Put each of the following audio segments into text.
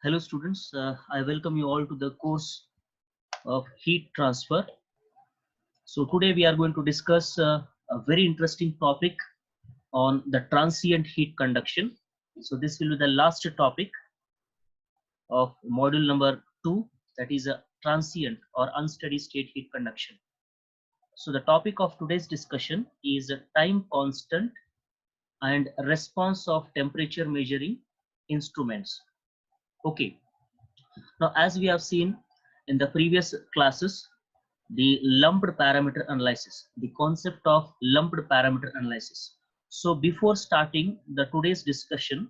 Hello students, I welcome you all to the course of heat transfer. So today we are going to discuss a very interesting topic on the transient heat conduction. So this will be the last topic of module number 2, that is a transient or unsteady state heat conduction. So the topic of today's discussion is a time constant and response of temperature measuring instruments. Okay, now as we have seen in the previous classes, the lumped parameter analysis, the concept of lumped parameter analysis. So before starting the today's discussion,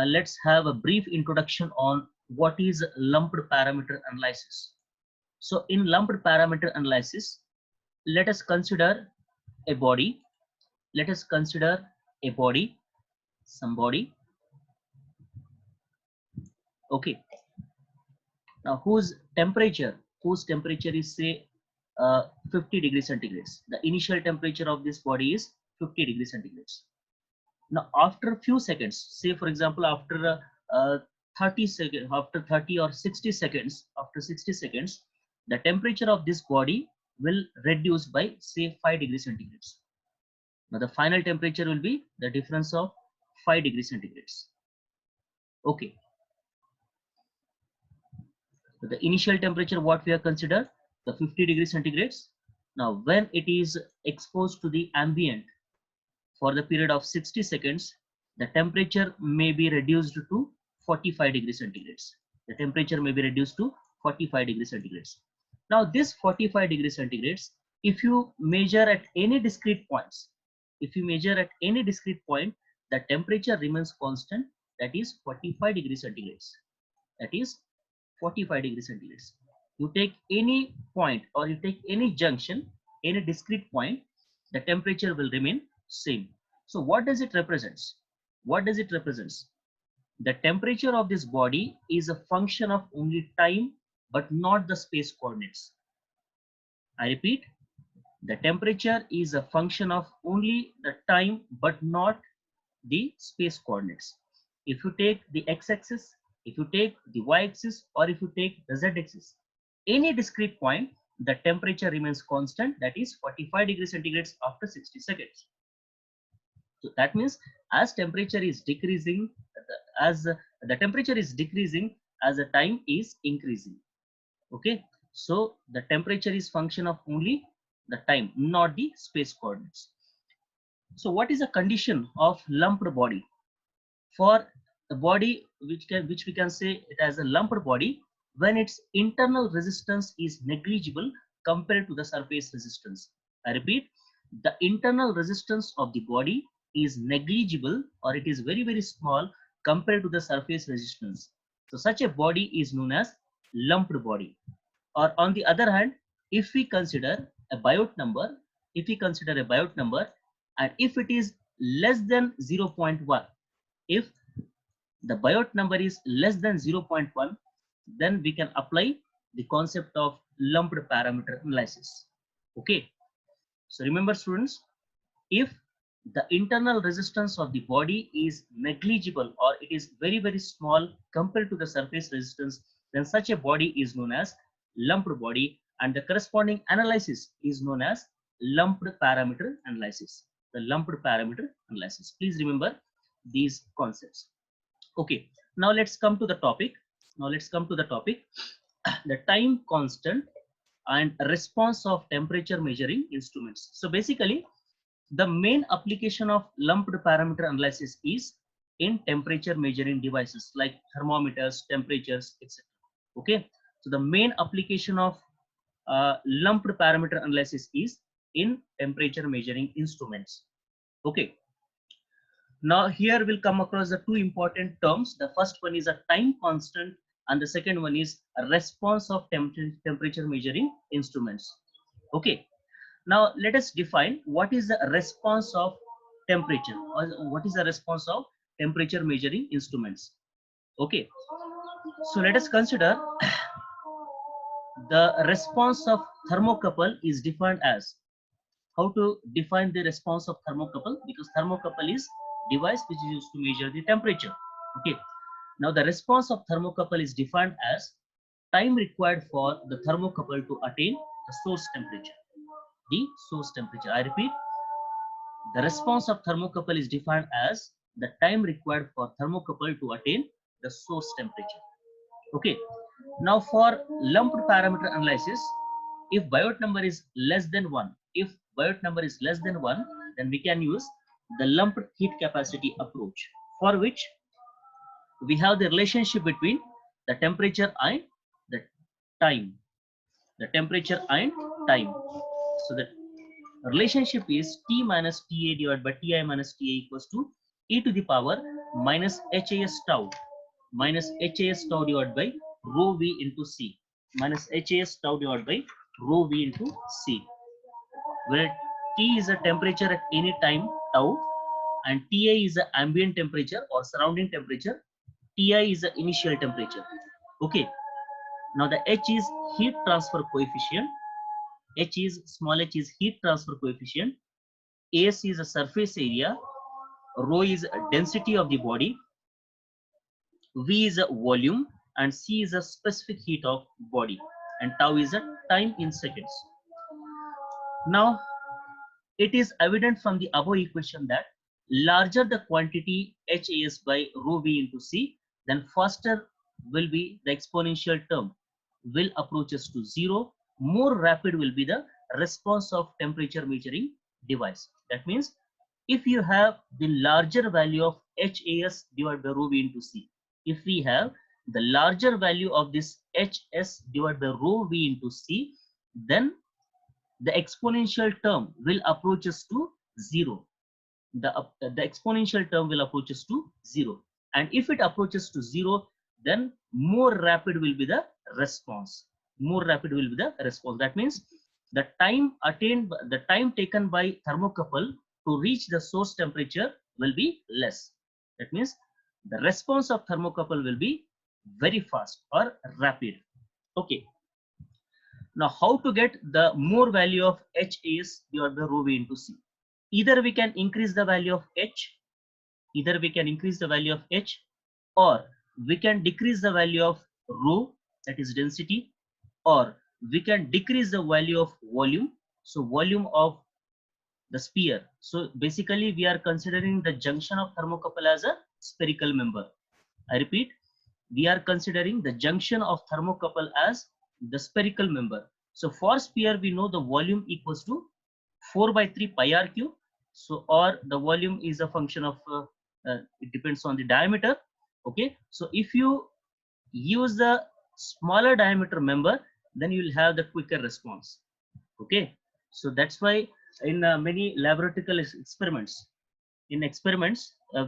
let's have a brief introduction on what is lumped parameter analysis. So in lumped parameter analysis, let us consider a body. Let us consider a body, some body. Okay. Now whose temperature is say 50 degrees centigrades. The initial temperature of this body is 50 degrees centigrades. Now after a few seconds, say for example after 30 seconds, after 30 or 60 seconds, after 60 seconds, the temperature of this body will reduce by say 5 degrees centigrades. Now the final temperature will be the difference of 5 degrees centigrades. Okay. So the initial temperature what we have considered, the 50 degrees centigrades. Now when it is exposed to the ambient for the period of 60 seconds, the temperature may be reduced to 45 degrees centigrades. The temperature may be reduced to 45 degrees centigrades. Now this 45 degrees centigrades, if you measure at any discrete points, if you measure at any discrete point, the temperature remains constant, that is 45 degrees centigrades. That is 45 degrees centigrades. You take any point or you take any junction, any discrete point, the temperature will remain same. So what does it represents? What does it represents? The temperature of this body is a function of only time, but not the space coordinates. I repeat, the temperature is a function of only the time, but not the space coordinates. If you take the x-axis, if you take the y-axis, or if you take the z-axis, any discrete point, the temperature remains constant, that is 45 degrees centigrades after 60 seconds. So that means as temperature is decreasing, as the temperature is decreasing as the time is increasing. Okay, so the temperature is function of only the time, not the space coordinates. So what is a condition of lumped body? For the body which we can say it as a lumped body, when its internal resistance is negligible compared to the surface resistance. I repeat, the internal resistance of the body is negligible, or it is very small compared to the surface resistance. So such a body is known as lumped body. Or on the other hand, if we consider a Biot number, if we consider a Biot number, and if it is less than 0.1, if the Biot number is less than 0.1, then we can apply the concept of lumped parameter analysis. Okay, so remember students, if the internal resistance of the body is negligible, or it is very small compared to the surface resistance, then such a body is known as lumped body, and the corresponding analysis is known as lumped parameter analysis. The lumped parameter analysis. Please remember these concepts. Okay, now let's come to the topic. Now let's come to the topic. The time constant and response of temperature measuring instruments. So basically, the main application of lumped parameter analysis is in temperature measuring devices like thermometers, temperatures, etc. Okay, so the main application of lumped parameter analysis is in temperature measuring instruments. Okay, now here we'll come across the two important terms. The first one is a time constant, and the second one is a response of temperature measuring instruments. Okay, now let us define what is the response of temperature, or what is the response of temperature measuring instruments. Okay, so let us consider the response of thermocouple is defined as, how to define the response of thermocouple, because thermocouple is device which is used to measure the temperature. Okay, Now the response of thermocouple is defined as time required for the thermocouple to attain the source temperature. The source temperature. I repeat, the response of thermocouple is defined as the time required for thermocouple to attain the source temperature. Okay. Now for lumped parameter analysis, if Biot number is less than 1, then we can use the lumped heat capacity approach, for which we have the relationship between the temperature and the time. The temperature and time. So the relationship is T minus TA divided by Ti minus Ta equals to e to the power minus HAS tau divided by rho V into C, minus HAS tau divided by rho V into C, where T is a temperature at any time tau and Ta is the ambient temperature or surrounding temperature, Ti is the initial temperature. Okay. Now the H is heat transfer coefficient. Small h is heat transfer coefficient. AS is a surface area. Rho is density of the body. V is a volume and C is a specific heat of body, and tau is a time in seconds. Now it is evident from the above equation that larger the quantity HAS by rho V into C, then faster will be the exponential term will approaches to 0, more rapid will be the response of temperature measuring device. That means if you have the larger value of HAS divided by rho V into C, if we have the larger value of this HS divided by rho V into C, then the exponential term will approaches to 0. The exponential term will approaches to 0. And if it approaches to 0, then more rapid will be the response. That means the time taken by thermocouple to reach the source temperature will be less. That means the response of thermocouple will be very fast or rapid. Okay. Now how to get the more value of HAS divided by rho V into C? Either we can increase the value of H, or we can decrease the value of rho, that is density, or we can decrease the value of volume, so volume of the sphere. So basically we are considering the junction of thermocouple as a spherical member. I repeat, we are considering the junction of thermocouple as the spherical member. So for sphere we know the volume equals to 4 by 3 pi r cube. So or the volume is a function of it depends on the diameter. Okay, so if you use the smaller diameter member, then you will have the quicker response. Okay, so that's why in many laboratory experiments,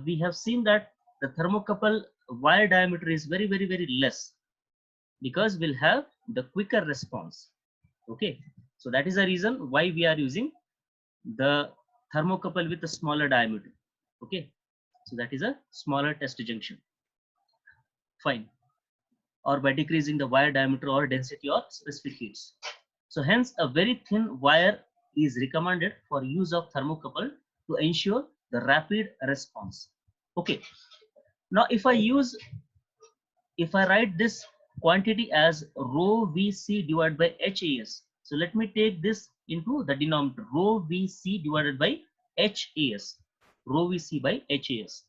we have seen that the thermocouple wire diameter is very less, because we'll have the quicker response. Okay, so that is the reason why we are using the thermocouple with a smaller diameter. Okay, so that is a smaller test junction. Fine. Or by decreasing the wire diameter or density or specific heats. So hence a very thin wire is recommended for use of thermocouple to ensure the rapid response. Okay. Now if I write this quantity as rho Vc divided by HAS. So let me take this into the denominator, rho Vc divided by HAS, rho Vc by HAS.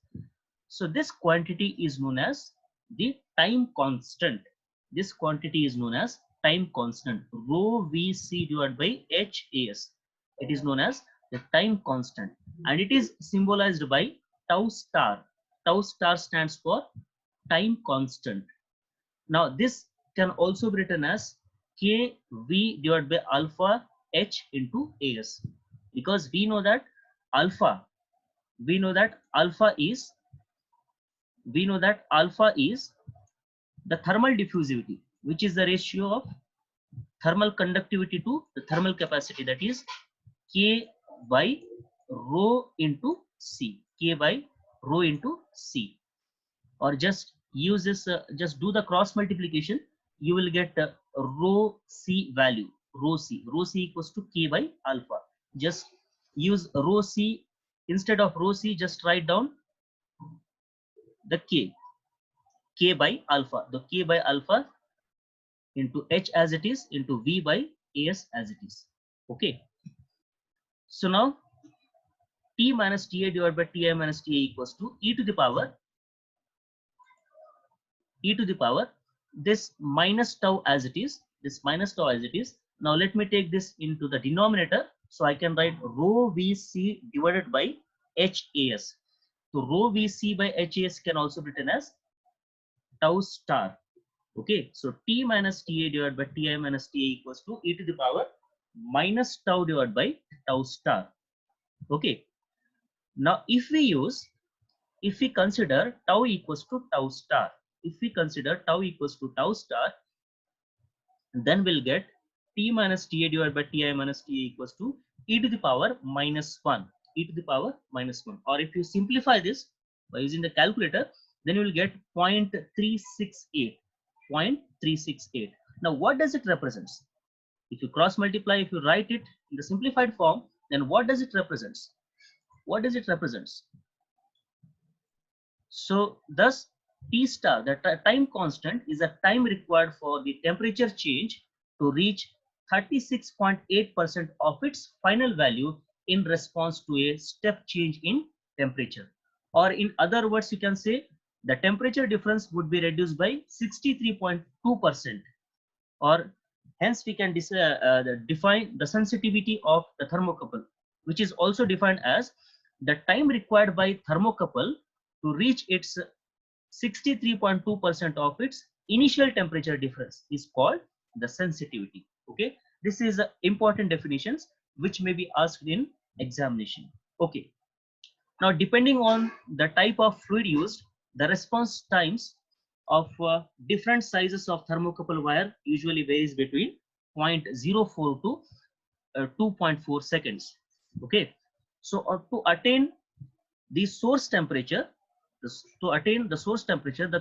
So this quantity is known as the time constant. This quantity is known as time constant, rho Vc divided by HAS. It is known as the time constant, and it is symbolized by tau star. Tau star stands for time constant. Now this can also be written as kV divided by alpha H into AS, because we know that alpha is the thermal diffusivity, which is the ratio of thermal conductivity to the thermal capacity, that is K by rho into C. Or just use this, just do the cross multiplication, you will get rho C value. Rho C equals to K by alpha. Just use rho C, instead of rho C just write down the K. K by alpha, the K by alpha into H as it is into V by AS as it is. Okay. So now T minus TA divided by Ti minus Ta equals to e to the power this minus tau as it is, Now let me take this into the denominator. So I can write rho Vc divided by HAS. So rho Vc by HAS can also be written as tau star. Okay, so T minus Ta divided by Ti minus Ta equals to e to the power minus tau divided by tau star. Okay, now if we consider tau equals to tau star, then we'll get T minus Ta divided by Ti minus Ta equals to e to the power minus 1, or if you simplify this by using the calculator, then you will get 0.368. Now what does it represent? If you cross multiply, if you write it in the simplified form, then what does it represent? So thus T star, the time constant, is a time required for the temperature change to reach 36.8% of its final value in response to a step change in temperature. Or in other words, you can say the temperature difference would be reduced by 63.2%. Or hence we can define the sensitivity of the thermocouple, which is also defined as the time required by thermocouple to reach its 63.2% of its initial temperature difference is called the sensitivity. Okay, this is important definitions which may be asked in examination. Okay, now depending on the type of fluid used, the response times of different sizes of thermocouple wire usually varies between 0.04 to 2.4 seconds. Okay, so to attain the source temperature, the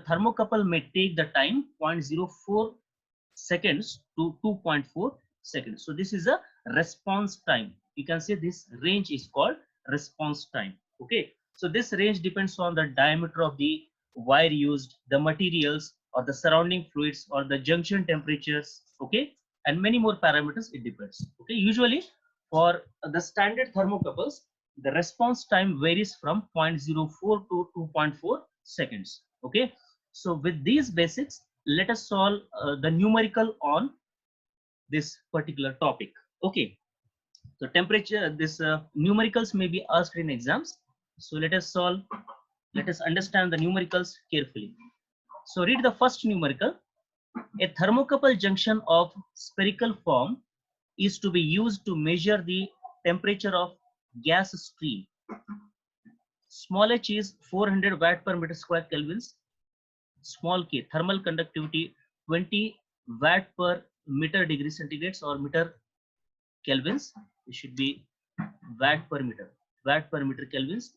thermocouple may take the time 0.04 seconds to 2.4 seconds. So this is a response time. You can say this range is called response time. Okay, so this range depends on the diameter of the wire used, the materials or the surrounding fluids or the junction temperatures. Okay, and many more parameters, it depends. Okay, usually for the standard thermocouples, the response time varies from 0.04 to 2.4 seconds. Okay, so with these basics, let us solve the numerical on this particular topic. Okay, so temperature, this numericals may be asked in exams. So let us understand the numericals carefully. So read the first numerical. A thermocouple junction of spherical form is to be used to measure the temperature of gas stream. Small h is 400 watt per meter square kelvins. Small k, thermal conductivity 20 watt per meter degree centigrades or meter kelvins. It should be watt per meter kelvins.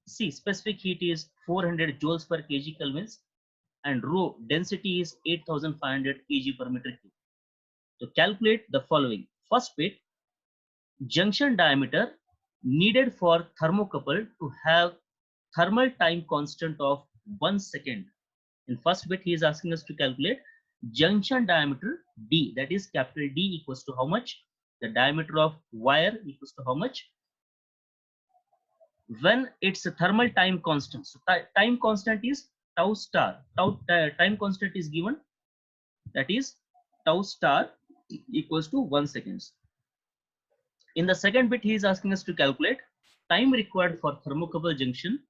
C, specific heat is 400 joules per kg kelvins, and rho density is 8500 kg per meter cube. So calculate the following. First bit, junction diameter needed for thermocouple to have thermal time constant of 1 second. In first bit, he is asking us to calculate junction diameter D, that is capital D equals to how much? The diameter of wire equals to how much? When it's a thermal time constant. So time constant is tau star. Time constant is given, that is tau star equals to 1 seconds. In the second bit, he is asking us to calculate time required for thermocouple junction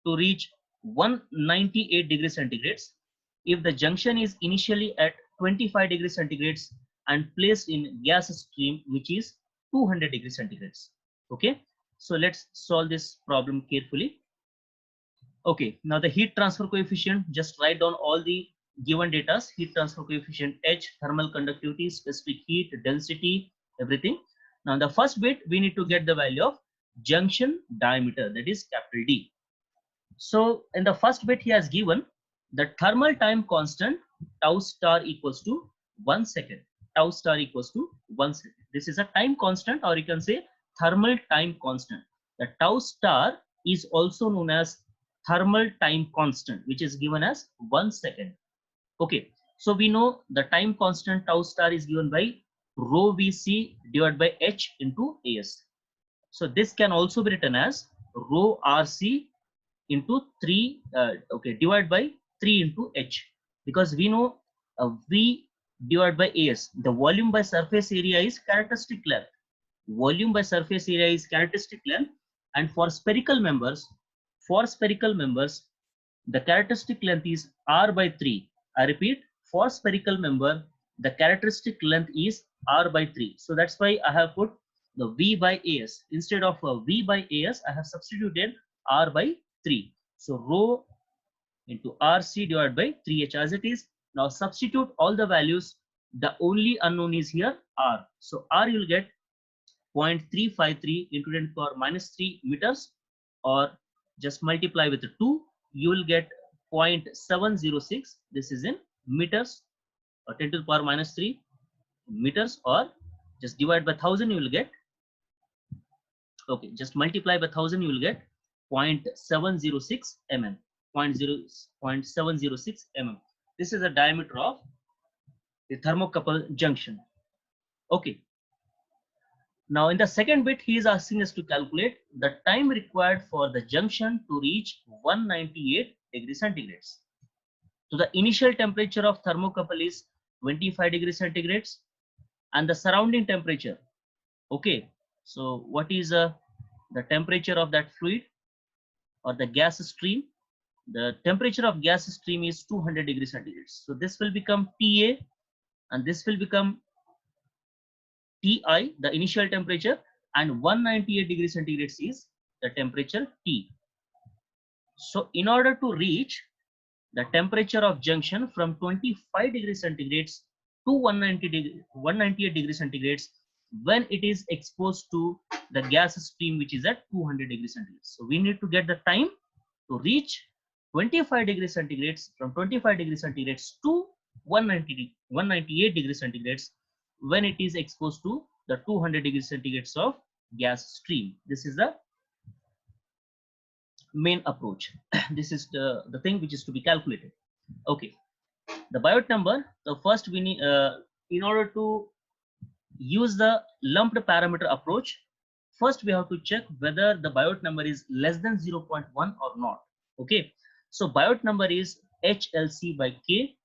to reach 198 degrees centigrades if the junction is initially at 25 degrees centigrades and placed in gas stream which is 200 degrees centigrades. Okay, so let's solve this problem carefully. Okay, now the heat transfer coefficient, just write down all the given data: heat transfer coefficient H, thermal conductivity, specific heat, density, everything. Now the first bit, we need to get the value of junction diameter, that is capital D. So in the first bit, he has given the thermal time constant tau star equals to 1 second. Tau star equals to 1 second. This is a time constant, or you can say thermal time constant. The tau star is also known as thermal time constant, which is given as 1 second. Okay, so we know the time constant tau star is given by rho Vc divided by h into As. So this can also be written as rho Rc into 3, divided by 3 into h, because we know V divided by As, the volume by surface area is characteristic length. Volume by surface area is characteristic length, and for spherical members, the characteristic length is r by 3. I repeat, for spherical member, the characteristic length is r by 3. So that's why I have put the V by As. Instead of V by As, I have substituted r by 3. So rho into Rc divided by 3h as it is. Now substitute all the values. The only unknown is here r. So r you will get 0.353 into 10 to the power minus 3 meters, or just multiply with 2, you will get 0.706. This is in meters, or 10 to the power minus 3 meters, or just divide by 1000, you will get, okay, just multiply by 1000, you will get 0.706 mm. 0.706 mm. This is the diameter of the thermocouple junction. Okay. Now in the second bit, he is asking us to calculate the time required for the junction to reach 198 degrees centigrades. So the initial temperature of thermocouple is 25 degrees centigrades, and the surrounding temperature. Okay, so what is the temperature of that fluid or the gas stream? The temperature of gas stream is 200 degrees centigrades. So this will become Ta, and this will become Ti, the initial temperature, and 198 degrees centigrades is the temperature T. So in order to reach the temperature of junction from 25 degrees centigrades to 198 degrees centigrades when it is exposed to the gas stream, which is at 200 degrees centigrades. So we need to get the time to reach 25 degrees centigrades, from 25 degrees centigrades to 198 degrees centigrades when it is exposed to the 200 degrees centigrades of gas stream. This is the main approach. This is the thing which is to be calculated. Okay, the Biot number, the first we need, in order to use the lumped parameter approach, first we have to check whether the Biot number is less than 0.1 or not. Okay, so Biot number is HLC by K,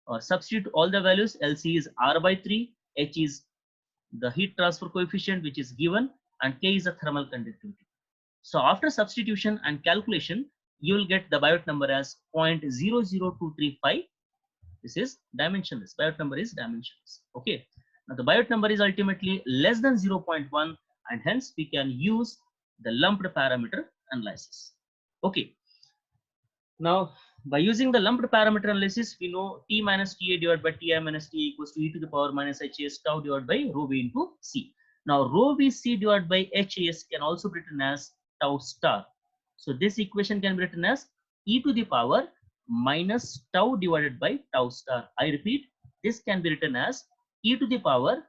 or substitute all the values. LC is R by 3, H is the heat transfer coefficient which is given, and K is the thermal conductivity. So after substitution and calculation, you will get the Biot number as 0.00235. This is dimensionless. Biot number is dimensionless. Okay. Now the Biot number is ultimately less than 0.1, and hence we can use the lumped parameter analysis. Okay. Now by using the lumped parameter analysis, we know T minus Ta divided by Ti minus T equals to e to the power minus Has tau divided by rho V into C. Now rho Vc divided by Has can also be written as tau star. So this equation can be written as e to the power minus tau divided by tau star. I repeat, this can be written as e to the power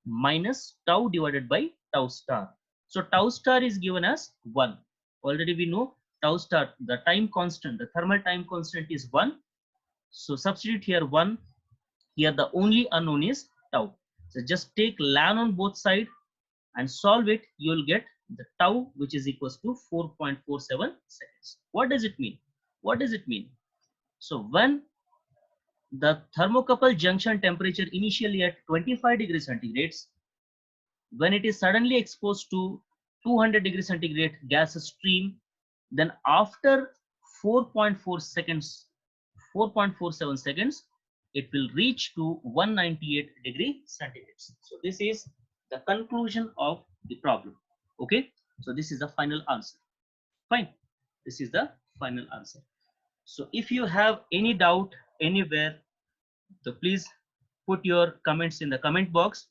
minus tau divided by tau star. So tau star is given as 1. Already we know tau star, the time constant, the thermal time constant is 1. So substitute here 1. Here the only unknown is tau. So just take ln on both sides and solve it. You will get the tau, which is equals to 4.47 seconds. What does it mean? What does it mean? So when the thermocouple junction temperature initially at 25 degrees centigrades, when it is suddenly exposed to 200 degrees centigrade gas stream, then after 4.4 seconds, 4.47 seconds, it will reach to 198 degree centigrades. So this is the conclusion of the problem. Okay, so this is the final answer. Fine, this is the final answer. So if you have any doubt anywhere, so please put your comments in the comment box.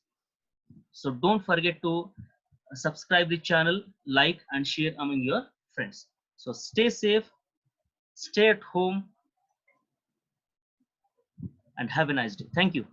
So don't forget to subscribe the channel, like and share among your friends. So stay safe, stay at home, and have a nice day. Thank you.